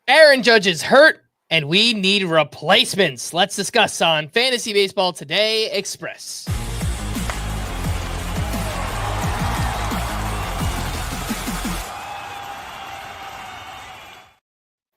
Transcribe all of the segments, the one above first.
Aaron Judge is hurt, and we need replacements. Let's discuss on Fantasy Baseball Today Express.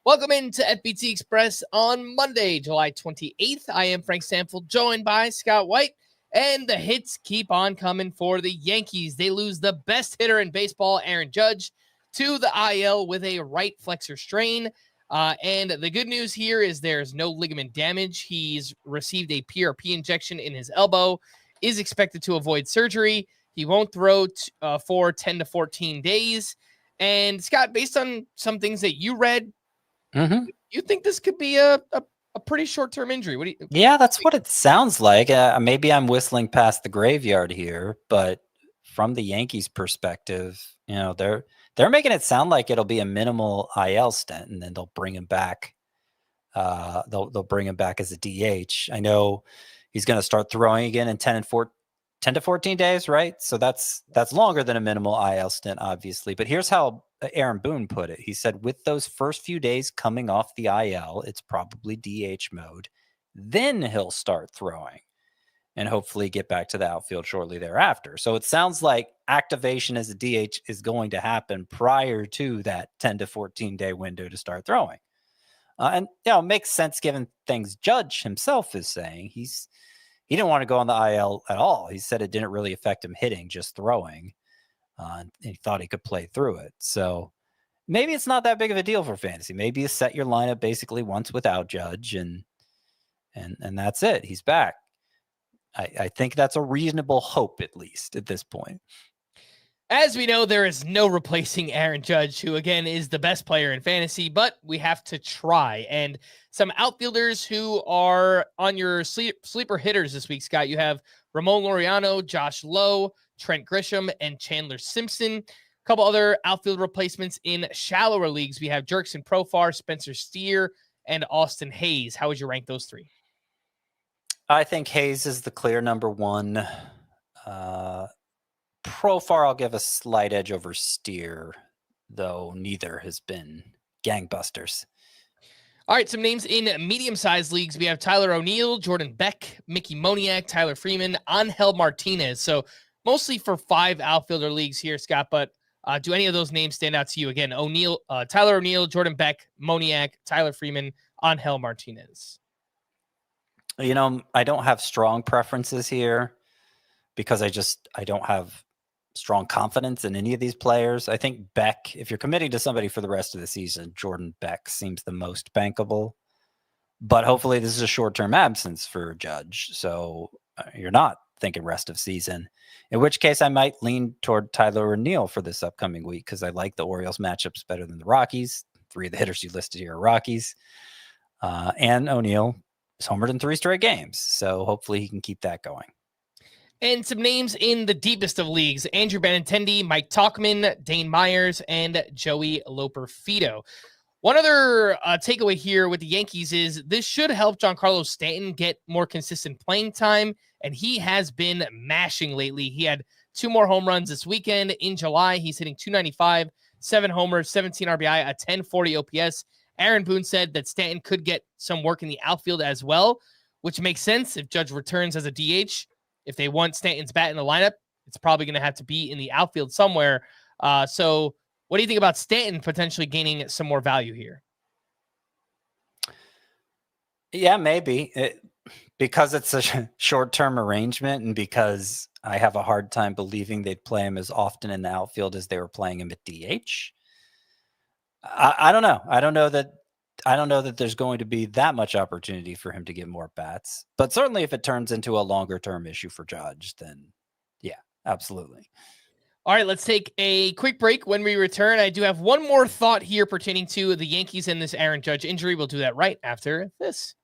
Welcome into FBT Express on Monday, July 28th. I am Frank Stampfl, joined by Scott White, and the hits keep on coming for the Yankees. They lose the best hitter in baseball, Aaron Judge, to the IL with a right flexor strain. And the good news here is there's no ligament damage. He's received a PRP injection in his elbow, is expected to avoid surgery. He won't throw for 10 to 14 days. And Scott, based on some things that you read, you think this could be a pretty short-term injury? What do you? Yeah, that's what it sounds like. Maybe I'm whistling past the graveyard here, but from the Yankees' perspective, they're making it sound like it'll be a minimal IL stint, and then they'll bring him back. They'll bring him back as a DH. I know he's going to start throwing again in 10 to 14 days, right? So that's longer than a minimal IL stint, obviously. But here's how Aaron Boone put it. He said, with those first few days coming off the IL, it's probably DH mode. Then he'll start throwing and hopefully get back to the outfield shortly thereafter. So it sounds like activation as a DH is going to happen prior to that 10 to 14 day window to start throwing. And it makes sense given things Judge himself is saying. He didn't want to go on the IL at all. He said it didn't really affect him hitting, just throwing. And he thought he could play through it. So maybe it's not that big of a deal for fantasy. Maybe you set your lineup basically once without Judge, and that's it. He's back. I think that's a reasonable hope, at least at this point. As we know, there is no replacing Aaron Judge, who, again, is the best player in fantasy, but we have to try. And some outfielders who are on your sleeper hitters this week, Scott, you have Ramon Laureano, Josh Lowe, Trent Grisham, and Chandler Simpson. A couple other outfield replacements in shallower leagues. We have Jerkson Profar, Spencer Steer, and Austin Hayes. How would you rank those three? I think Hayes is the clear number one. Profar, I'll give a slight edge over Steer, though neither has been gangbusters. All right, some names in medium-sized leagues. We have Tyler O'Neill, Jordan Beck, Mickey Moniak, Tyler Freeman, Angel Martinez. So mostly for 5 outfielder leagues here, Scott, but do any of those names stand out to you? Again, Tyler O'Neill, Jordan Beck, Moniak, Tyler Freeman, Angel Martinez. I don't have strong preferences here because I don't have strong confidence in any of these players. I think Beck, if you're committing to somebody for the rest of the season, Jordan Beck seems the most bankable. But hopefully this is a short-term absence for Judge, so you're not thinking rest of season, in which case I might lean toward Tyler O'Neill for this upcoming week because I like the Orioles matchups better than the Rockies. 3 of the hitters you listed here are Rockies. And O'Neill is homered in 3 straight games, so hopefully he can keep that going. And some names in the deepest of leagues: Andrew Benintendi, Mike Tauchman, Dane Myers, and Joey Loperfido. One other takeaway here with the Yankees is this should help Giancarlo Stanton get more consistent playing time, and he has been mashing lately. He had 2 more home runs this weekend. In July, he's hitting .295, 7 homers, 17 RBI, a 1040 OPS. Aaron Boone said that Stanton could get some work in the outfield as well, which makes sense if Judge returns as a DH. If they want Stanton's bat in the lineup, it's probably going to have to be in the outfield somewhere. So what do you think about Stanton potentially gaining some more value here? Yeah, maybe. Because it's a short-term arrangement and because I have a hard time believing they'd play him as often in the outfield as they were playing him at DH. I don't know. I don't know that there's going to be that much opportunity for him to get more bats, but certainly if it turns into a longer term issue for Judge, then yeah, absolutely. All right, let's take a quick break. When we return, I do have one more thought here pertaining to the Yankees and this Aaron Judge injury. We'll do that right after this.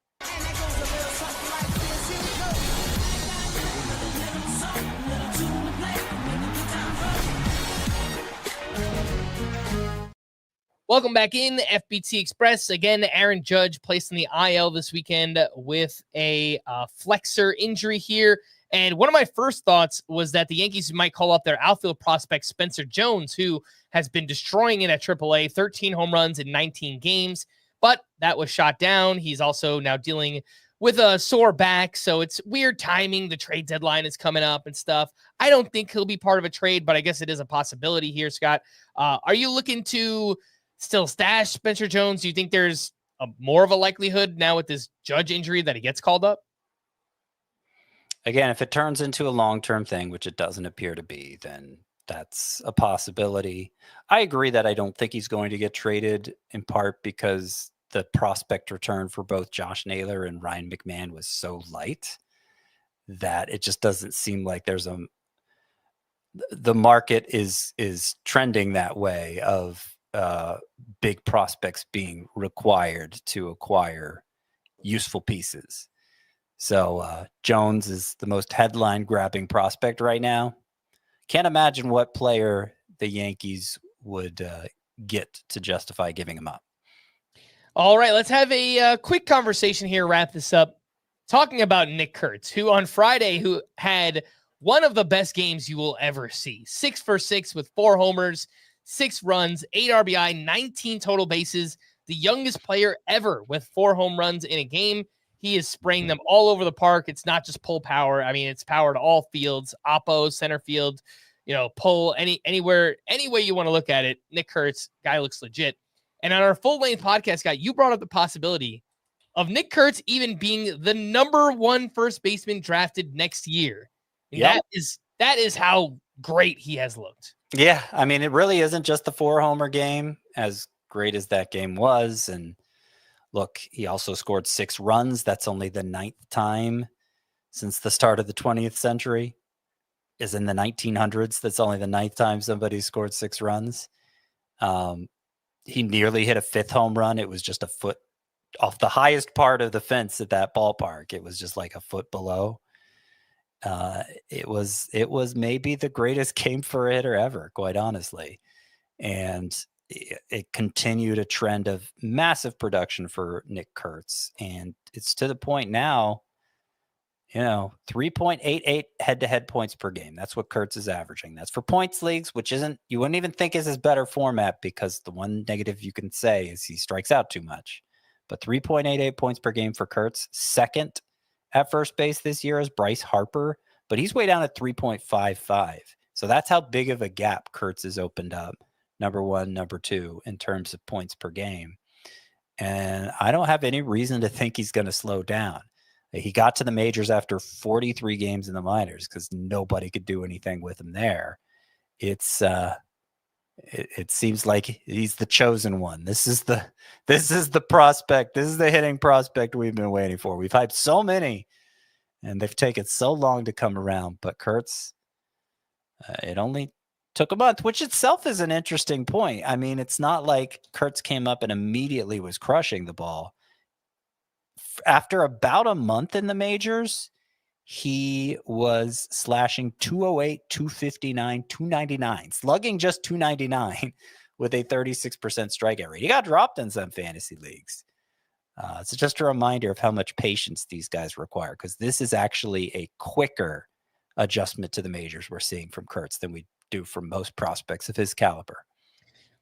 Welcome back in FBT Express. Again, Aaron Judge placed in the IL this weekend with a flexor injury here. And one of my first thoughts was that the Yankees might call up their outfield prospect, Spencer Jones, who has been destroying it at AAA, 13 home runs in 19 games. but that was shot down. He's also now dealing with a sore back, so it's weird timing. The trade deadline is coming up and stuff. I don't think he'll be part of a trade, but I guess it is a possibility here, Scott. Are you looking to still stash Spencer Jones? Do you think there's more of a likelihood now with this Judge injury that he gets called up? Again, if it turns into a long-term thing, which it doesn't appear to be, then that's a possibility. I agree that I don't think he's going to get traded, in part because the prospect return for both Josh Naylor and Ryan McMahon was so light that it just doesn't seem like the market is trending that way of big prospects being required to acquire useful pieces. So Jones is the most headline grabbing prospect right now. Can't imagine what player the Yankees would get to justify giving him up. All right, let's have a quick conversation here, wrap this up, talking about Nick Kurtz, who on Friday, who had one of the best games you will ever see. 6 for 6 with 4 homers, 6 runs, 8 RBI, 19 total bases, the youngest player ever with 4 home runs in a game. He is spraying them all over the park. It's not just pull power. I mean, it's power to all fields, oppo, center field, pull, anywhere, any way you want to look at it. Nick Kurtz, guy looks legit. And on our full-length podcast, guy, you brought up the possibility of Nick Kurtz even being the number 1 first baseman drafted next year. And yep. that is how great he has looked. Yeah, I mean, it really isn't just the 4-homer game, as great as that game was. And look, he also scored 6 runs. That's only the 9th time since the start of the 20th century. Is in the 1900s. That's only the 9th time somebody scored 6 runs. He nearly hit a 5th home run. It was just a foot off the highest part of the fence at that ballpark. It was just like a foot below. It was maybe the greatest game for a hitter ever, quite honestly. And it continued a trend of massive production for Nick Kurtz. And it's to the point now, 3.88 head-to-head points per game. That's what Kurtz is averaging. That's for points leagues, which you wouldn't even think is his better format, because the one negative you can say is he strikes out too much. But 3.88 points per game for Kurtz. Second at first base this year is Bryce Harper, but he's way down at 3.55. So that's how big of a gap Kurtz has opened up. Number 1, number 2 in terms of points per game. And I don't have any reason to think he's going to slow down. He got to the majors after 43 games in the minors because nobody could do anything with him there. It seems like he's the chosen one. This is the prospect. This is the hitting prospect we've been waiting for. We've hyped so many, and they've taken so long to come around. But Kurtz, it only took a month, which itself is an interesting point. I mean, it's not like Kurtz came up and immediately was crushing the ball. After about a month in the majors, he was slashing 208, 259, 299, slugging just 299 with a 36% strikeout rate. He got dropped in some fantasy leagues. It's just a reminder of how much patience these guys require, because this is actually a quicker adjustment to the majors we're seeing from Kurtz than we do from most prospects of his caliber.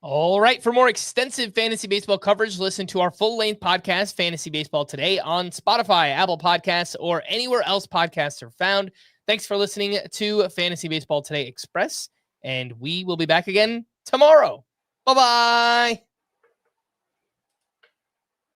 All right. For more extensive fantasy baseball coverage, listen to our full-length podcast, Fantasy Baseball Today, on Spotify, Apple Podcasts, or anywhere else podcasts are found. Thanks for listening to Fantasy Baseball Today Express, and we will be back again tomorrow. Bye-bye.